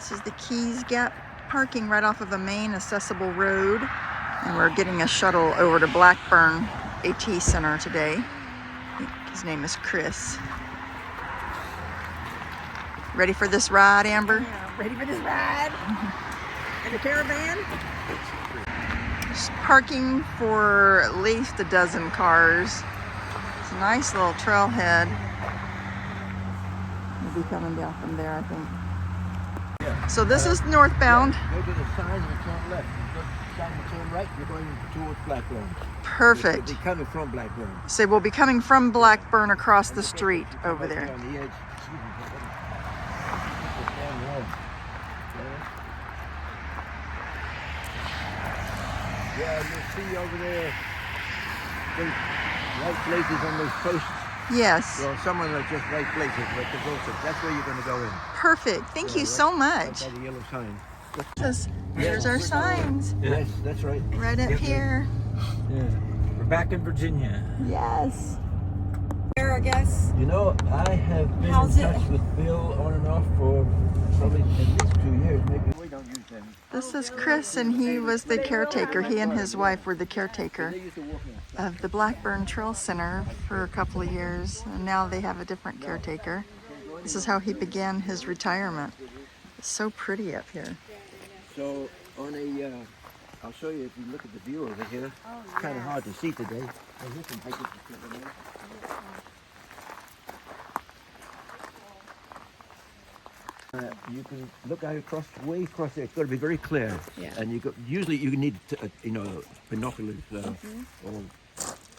This is the Keys Gap parking right off of a main accessible road. And we're getting a shuttle over to Blackburn AT Center today. I think his name is Chris. Ready for this ride, Amber? Yeah, ready for this ride. And the caravan? Just parking for at least a dozen cars. It's a nice little trailhead. We'll be coming down from there, I think. Yeah. So this is northbound. Go to the sign and turn left. Go to the sign and turn right. You're going towards Blackburn. Perfect. They're coming from Blackburn. So we'll be coming from Blackburn across the street over there. On the edge. Yeah, you'll see over there those white places on those posts. Yes. Well, some of them are just white places, but that's where you're going to go in. Perfect. Thank you so much. By the yellow sign. There's our signs. Yes, that's right. Right up here. Yeah. We're back in Virginia. Yes. There, I guess. You know, I have been How's in touch with Bill on and off for probably at least 2 years. Maybe we don't use them. This is Chris, and he was the caretaker. He and his wife were the caretaker of the Blackburn Trail Center for a couple of years, and now they have a different caretaker. This is how he began his retirement. It's so pretty up here. So on a, I'll show you if you look at the view over here. It's kind of hard to see today. You can look out way across there. It's got to be very clear. Yeah. And usually you need, binoculars. Or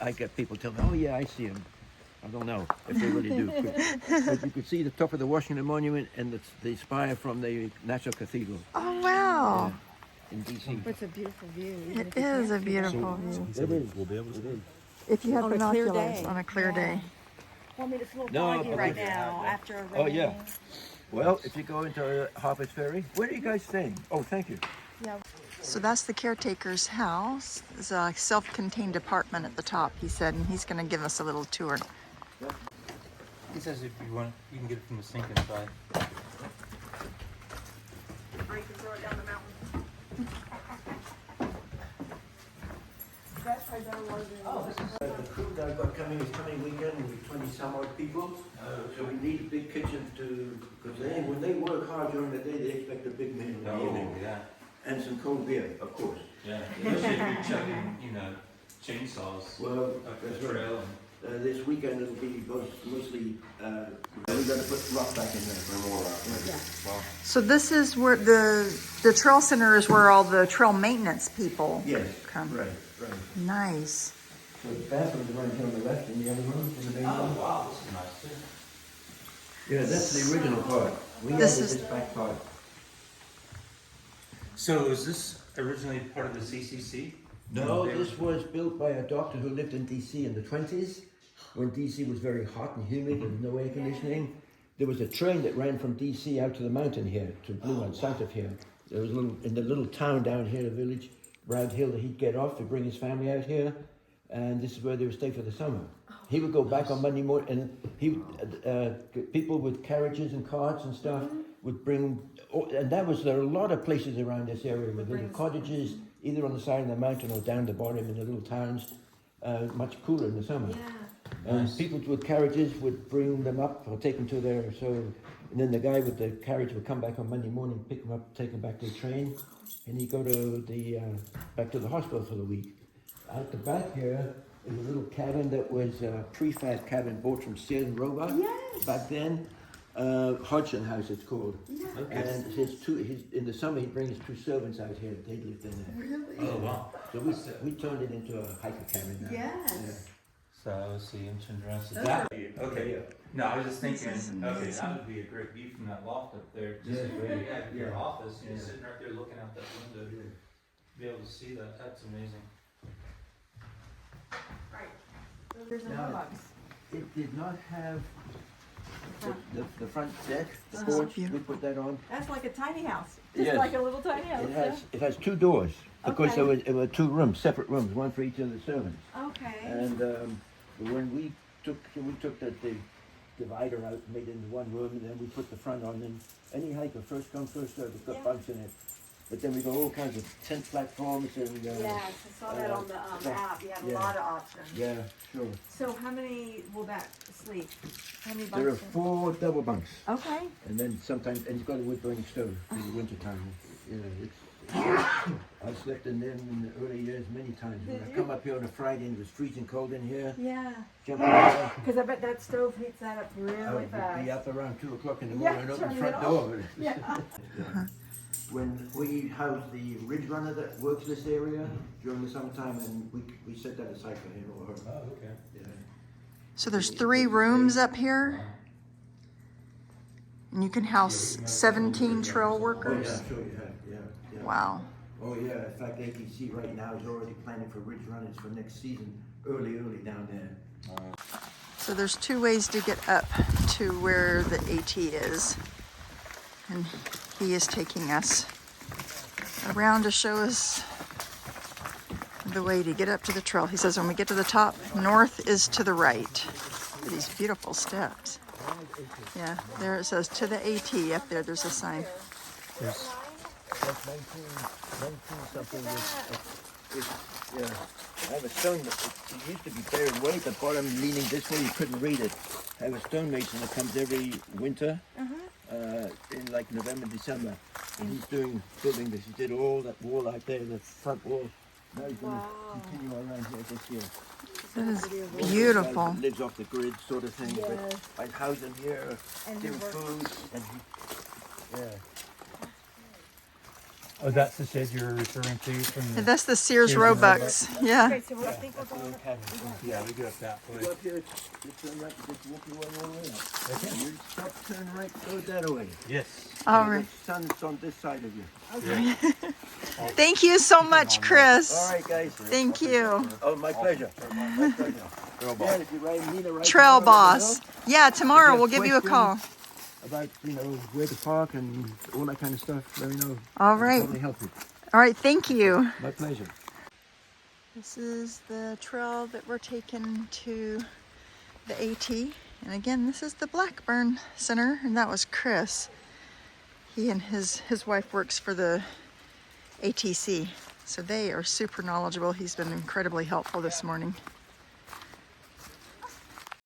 I get people tell me, "Oh yeah, I see them." I don't know if they really do. But you can see the top of the Washington Monument and the spire from the National Cathedral. Oh, wow. In D.C. It's a beautiful view. It is a beautiful view. It is. We'll be able to see. If you have On a clear binoculars day. on a clear day. Well, I mean, it's a little No, foggy but right it's- now after a rain. Oh yeah. Well, if you go into Harper's Ferry, where are you guys staying? Oh, thank you. So that's the caretaker's house. There's a self-contained apartment at the top, he said, and he's going to give us a little tour. He says if you want, you can get it from the sink inside. Or you can throw it down the mountain. The crew that I've got coming is coming weekend with 20 some odd people. So we need a big kitchen because when they work hard during the day, they expect a big meal in the evening. Yeah. And some cold beer, of course. Yeah. Especially if you're chugging, chainsaws Well, up the that's right. trail. This weekend it'll be mostly, we're going to put rock back in there for more. Wow. So this is where the trail center is where all the trail maintenance people Yes, come. right. Nice. So the bathrooms are right here on the left and the other room in the main Oh, room. wow, this is nice too. Yeah, that's the original part. We This added is- this back part. So is this originally part of the CCC? No, this was built by a doctor who lived in DC in the 20s, when DC was very hot and humid and no air conditioning. There was a train that ran from DC out to the mountain here, to Blue Mountain, south of here. There was in the little town down here, the village, Bragg Hill, that he'd get off to bring his family out here, and this is where they would stay for the summer. He would go back on Monday morning, and people with carriages and carts and stuff would bring, and there are a lot of places around this area with little cottages, either on the side of the mountain or down the bottom in the little towns, much cooler in the summer. And people with carriages would bring them up or take them to and then the guy with the carriage would come back on Monday morning, pick them up, take them back to the train, and he'd go to back to the hospital for the week. Out the back here is a little cabin that was a prefab cabin bought from Sears and Roebuck back then. Hodgson House it's called. Okay. And in the summer he'd bring his 2 servants out here. They lived in there. Really? Oh, wow. So we turned it into a hiker cabin now. Yes. So let's see, I'm trying to run. So that would be, okay. No, I was just thinking, This is okay, amazing. that would be a great view from that loft up there. Just Yeah. where you have your Yeah. office, you're Yeah. sitting right there looking out that window. Be able to see that, that's amazing. There's a Now, box. It did not have the front deck, the This is porch. We beautiful. put that on. That's like a tiny house. Just Yes. like a little tiny house. It has 2 doors because Okay. there were 2 rooms, separate rooms, one for each of the servants. Okay. And when we took the divider out, made into one room, and then we put the front on, and any hiker, first come, first served, it's got Yeah. bunks in it. But then we got all kinds of tent platforms and, Yes, I saw that on the app. You have a yeah. lot of options. yeah, sure. So how many will that sleep? How many There are bunks? 4 double bunks, Okay. and then sometimes, and you've got a wood burning stove in the winter time. Yeah, it's, I slept in them in the early years many times. When Did I you? come up here on a Friday and it was freezing cold in here, Yeah. jump out, Because I bet that stove heats that up I really would fast. be up around 2 o'clock in the Yeah, morning and open the turn front it door. Yeah. When we house the ridge runner that works this area during the summertime, and we set that aside for him or her. Oh, okay. Yeah. So there's 3 rooms up here. And you can house 17 trail Oh, yeah, workers. I'm sure you have, yeah. Wow. Oh, yeah, in fact, ATC right now is already planning for ridge runners for next season, early down there. So there's 2 ways to get up to where the AT is. And he is taking us around to show us the way to get up to the trail. He says when we get to the top, north is to the right. These beautiful steps. Yeah, there it says to the AT up there. There's a sign. That's 19 something. Yeah. I have a stone that it used to be buried way at the bottom, leaning this way. You couldn't read it. I have a stonemason that comes every winter, in like November, December, and he's building this. He did all that wall out there, the front wall. Now he's going to continue around here this year. That is beautiful. He lives off the grid, sort of thing. Yes. But I house him here, And give him he works. food, and yeah. Oh, that's the shed you're referring to from the. That's the Sears Sears Roebucks. Yeah. Okay, so I think we're going Yeah, we go up that way. Go up here, just turn right, just walk your way all the way up. Okay. You stop, turn right, go that way. Yes. All right. The sun's on this side of you. Thank you so much, Chris. All right, guys. Thank you. Oh, my pleasure. My pleasure. Yeah, if you need a ride Trail tomorrow, let me boss. know. Yeah, tomorrow If you we'll have give you a call. questions about, where to park and all that kind of stuff, let me know. All I'll right. totally help you. All right, thank you. My pleasure. This is the trail that we're taking to the AT. And again, this is the Blackburn Center, and that was Chris. He and his wife works for the ATC. So they are super knowledgeable. He's been incredibly helpful this morning.